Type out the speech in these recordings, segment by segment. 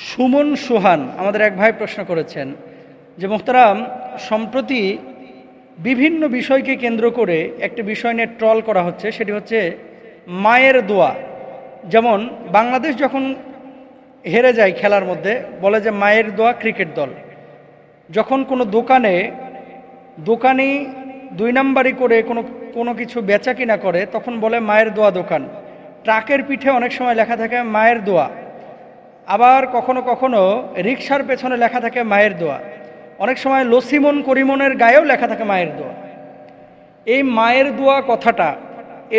সুমন সুহান আমাদের এক ভাই প্রশ্ন করেছেন যে মোহতারাম, সম্প্রতি বিভিন্ন বিষয়কে কেন্দ্র করে একটা বিষয় নিয়ে ট্রল করা হচ্ছে, সেটি হচ্ছে মায়ের দোয়া। যেমন বাংলাদেশ যখন হেরে যায় খেলার মধ্যে, বলে যে মায়ের দোয়া ক্রিকেট দল। যখন কোনো দোকানি 2 নাম্বারি করে কোনো কিছু বেচা কিনা করে, তখন বলে মায়ের দোয়া দোকান। ট্রাকের পিঠে অনেক সময় লেখা থাকে মায়ের দোয়া। আবার কখনো কখনো রিকশার পেছনে লেখা থাকে মায়ের দোয়া। অনেক সময় লসিমন করিমনের গায়েও লেখা থাকে মায়ের দোয়া। এই মায়ের দোয়া কথাটা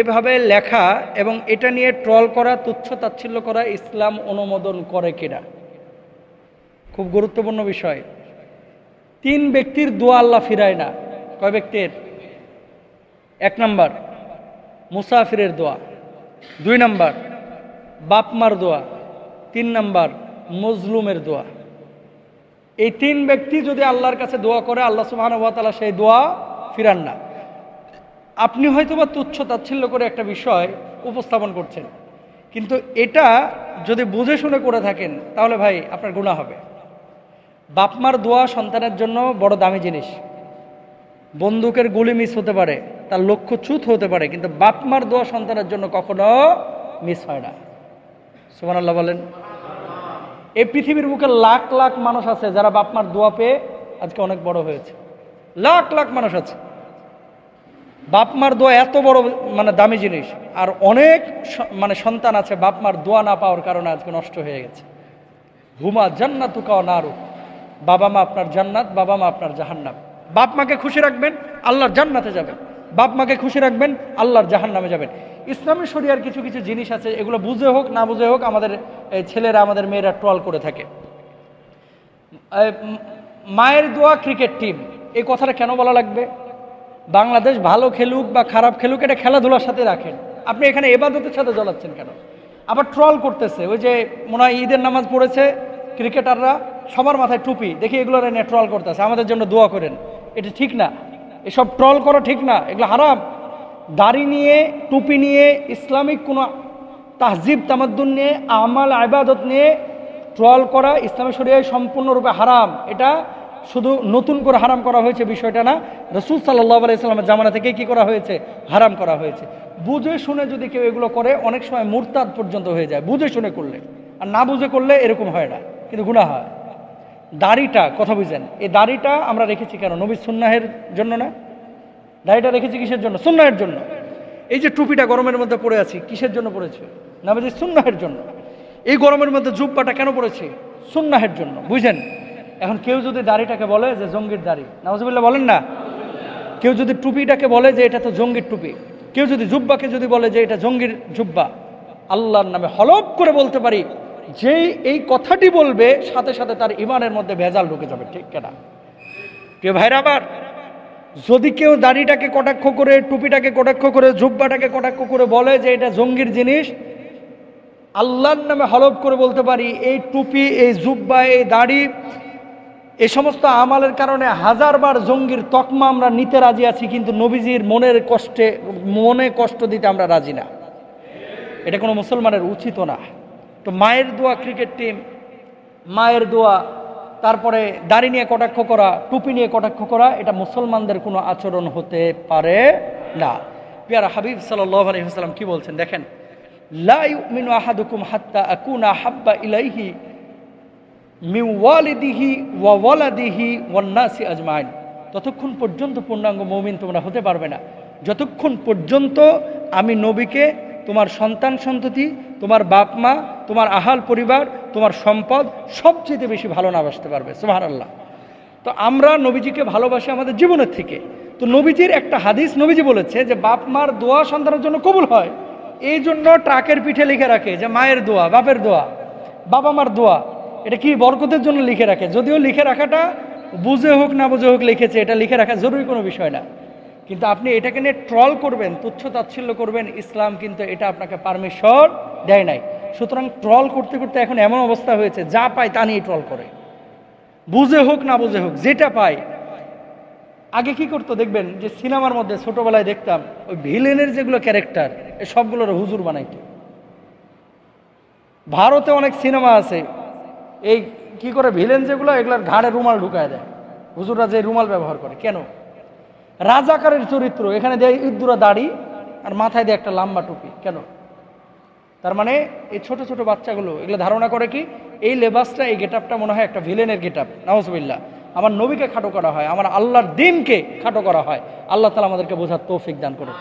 এভাবে লেখা এবং এটা নিয়ে ট্রল করা, তুচ্ছ তাচ্ছিল্য করা ইসলাম অনুমোদন করে কিনা? খুব গুরুত্বপূর্ণ বিষয়। 3 ব্যক্তির দোয়া আল্লাহ ফিরায় না। কয় ব্যক্তির? 1 নাম্বার মুসাফিরের দোয়া, 2 নাম্বার বাপ মার দোয়া, 3 নাম্বার মজলুমের দোয়া। এই 3 ব্যক্তি যদি আল্লাহর কাছে দোয়া করে, আল্লাহ সুবহানাহু ওয়া তাআলা সেই দোয়া ফিরান না। আপনি হয়তোবা তুচ্ছ তাচ্ছিল্য করে একটা বিষয় উপস্থাপন করছেন, কিন্তু এটা যদি বুঝে শুনে করে থাকেন তাহলে ভাই আপনার গুনাহ হবে। বাপমার দোয়া সন্তানের জন্য বড় দামি জিনিস। বন্দুকের গুলি মিস হতে পারে, তার লক্ষ্য চ্যুত হতে পারে, কিন্তু বাপমার দোয়া সন্তানের জন্য কখনো মিস হয় না। সুবহানাল্লাহ বলেন। এই পৃথিবীর বুকে লাখ লাখ মানুষ আছে যারা বাপমার দোয়া পেয়ে আজকে অনেক বড় হয়েছে। লাখ লাখ মানুষ আছে। বাপমার দোয়া এত বড় দামি জিনিস। আর অনেক সন্তান আছে বাপমার দোয়া না পাওয়ার কারণে আজকে নষ্ট হয়ে গেছে। হুমা জান্নাতুকা ওয়া নারু, বাবা মা আপনার জান্নাত, বাবা মা আপনার জাহান্নাম। বাপ মাকে খুশি রাখবেন, আল্লাহর জান্নাতে যাবেন। বাপ মাকে খুশি রাখবেন, আল্লাহর জাহান্নামে যাবেন। ইসলামের শরিয়ার কিছু কিছু জিনিস আছে, এগুলো বুঝে হোক না বুঝে হোক আমাদের ছেলেরা, আমাদের মেয়েরা ট্রল করে থাকে। মায়ের দোয়া ক্রিকেট টিম, এই কথাটা কেন বলা লাগবে? বাংলাদেশ ভালো খেলুক বা খারাপ খেলুক, এটা খেলাধুলার সাথে রাখেন। আপনি এখানে ইবাদতের সাথে জ্বলাচ্ছেন কেন? আবার ট্রল করতেছে, ওই যে মনে হয় ঈদের নামাজ পড়েছে ক্রিকেটাররা, সবার মাথায় টুপি, দেখি এগুলো নিয়ে ট্রল করতেছে, আমাদের জন্য দোয়া করেন। এটা ঠিক না, এসব ট্রল করা ঠিক না, এগুলো হারাম। দাড়ি নিয়ে, টুপি নিয়ে, ইসলামিক কোনো তাহজিব তামাদ্দুন নিয়ে, আমাল ইবাদত নিয়ে ট্রল করা ইসলামের শরিয়ায় সম্পূর্ণরূপে হারাম। এটা শুধু নতুন করে হারাম করা হয়েছে বিষয়টা না, রাসূল সাল্লাল্লাহু আলাইহি সাল্লামের জামানা থেকে কি করা হয়েছে? হারাম করা হয়েছে। বুঝে শুনে যদি কেউ এগুলো করে, অনেক সময় মুরতাদ পর্যন্ত হয়ে যায় বুঝে শুনে করলে। আর না বুঝে করলে এরকম হয় না, কিন্তু গুনাহ হয়। দাড়িটা কথা বুঝেন, এই দাড়িটা আমরা রেখেছি কেন? নবীর সুন্নাহের জন্য না? দাড়িটা রেখেছি কিসের জন্য? সুন্নাহের জন্য। এই যে টুপিটা গরমের মধ্যে পরে আছি, কিসের জন্য পরেছি? নবীর সুন্নাহের জন্য। এই গরমের মধ্যে জুব্বাটা কেন পরেছি? সুন্নাহের জন্য। বুঝেন? এখন কেউ যদি দাড়িটাকে বলে যে জঙ্গির দাড়ি, নাউজুবিল্লাহ বলেন না? কেউ যদি টুপিটাকে বলে যে এটা তো জঙ্গির টুপি, কেউ যদি জুব্বাকে যদি বলে যে এটা জঙ্গির জুব্বা, আল্লাহর নামে হলফ করে বলতে পারি, যেই এই কথাটি বলবে সাথে সাথে তার ইমানের মধ্যে ভেজাল ঢুকে যাবে। ঠিক কেনা? প্রিয় ভাইরা, আবার যদি কেউ দাড়িটাকে কটাক্ষ করে, টুপিটাকে কটাক্ষ করে, জুব্বাটাকে কটাক্ষ করে বলে যে এটা জঙ্গির জিনিস, আল্লাহর নামে হলফ করে বলতে পারি, এই টুপি, এই জুব্বা, এই দাড়ি, এই সমস্ত আমালের কারণে 1000বার জঙ্গির তকমা আমরা নিতে রাজি আছি, কিন্তু নবীজির মনে কষ্ট দিতে আমরা রাজি না। এটা কোনো মুসলমানের উচিত না। তো মায়ের দোয়া ক্রিকেট টিম, মায়ের দোয়া, তারপরে দাড়ি নিয়ে কটাক্ষ করা, টুপি নিয়ে কটাক্ষ করা, এটা মুসলমানদের কোনো আচরণ হতে পারে না। পিয়ারা হাবিব সাল্লাল্লাহু আলাইহি ওয়াসাল্লাম কি বলছেন দেখেন, লা ইউমিনু আহাদুকুম হাত্তা আকুনা হাব্বা ইলাইহি মিন ওয়ালিদিহি ওয়া ওয়ালাদিহি ওয়ান নাসি আজমাইন। ততক্ষণ পর্যন্ত পূর্ণাঙ্গ মুমিন তোমরা হতে পারবে না যতক্ষণ পর্যন্ত আমি নবীকে তোমার সন্তান সন্ততি, তোমার বাপ মা, তোমার আহাল পরিবার, তোমার সম্পদ সবচেয়ে বেশি ভালো না বাসতে পারবে। সুবহানাল্লাহ। তো আমরা নবীজিকে ভালোবাসি আমাদের জীবনের থেকে। তো নবীজির একটা হাদিস নবীজি বলেছে যে বাপ মার দোয়া সন্তানের জন্য কবুল হয়। এই জন্য ট্রাকের পিঠে লিখে রাখে যে মায়ের দোয়া, বাপের দোয়া, বাবা মার দোয়া। এটা কি বরকতের জন্য লিখে রাখে। যদিও লিখে রাখাটা বুঝে হোক না বুঝে হোক লিখেছে, এটা লিখে রাখা জরুরি কোনো বিষয় না, কিন্তু আপনি এটাকে নিয়ে ট্রল করবেন, তুচ্ছ তাচ্ছিল্য করবেন, ইসলাম কিন্তু এটা আপনাকে পারমিশন দেয় নাই। সুতরাং ট্রল করতে করতে এখন এমন অবস্থা হয়েছে, যা পায় তা নিয়ে ট্রল করে, বুঝে হোক না বুঝে হোক, যেটা পায়। আগে কি করতো দেখবেন যে সিনেমার মধ্যে ছোটবেলায় দেখতাম ওই ভিলেনের যেগুলো ক্যারেক্টার, সবগুলোর হুজুর বানাইতো। ভারতে অনেক সিনেমা আছে, এই কি করে ভিলেন যেগুলো, এগুলোর ঘাড়ে রুমাল ঢুকায় দেয়। হুজুররা যে রুমাল ব্যবহার করে কেন? রাজাকারের চরিত্র, এখানে দেয় ইদ্দুরা দাড়ি আর মাথায় দিয়ে একটা লম্বা টুপি কেন? তার মানে এই ছোট ছোট বাচ্চাগুলো এগুলো ধারণা করে কি এই লেবাসটা, এই গেটআপটা মনে হয় একটা ভিলেনের গেটআপ। নাউজুবিল্লাহ। আমার নবীকে খাটো করা হয়, আমার আল্লাহর দ্বীনকে খাটো করা হয়। আল্লাহ তাআলা আমাদেরকে বোঝার তৌফিক দান করুন।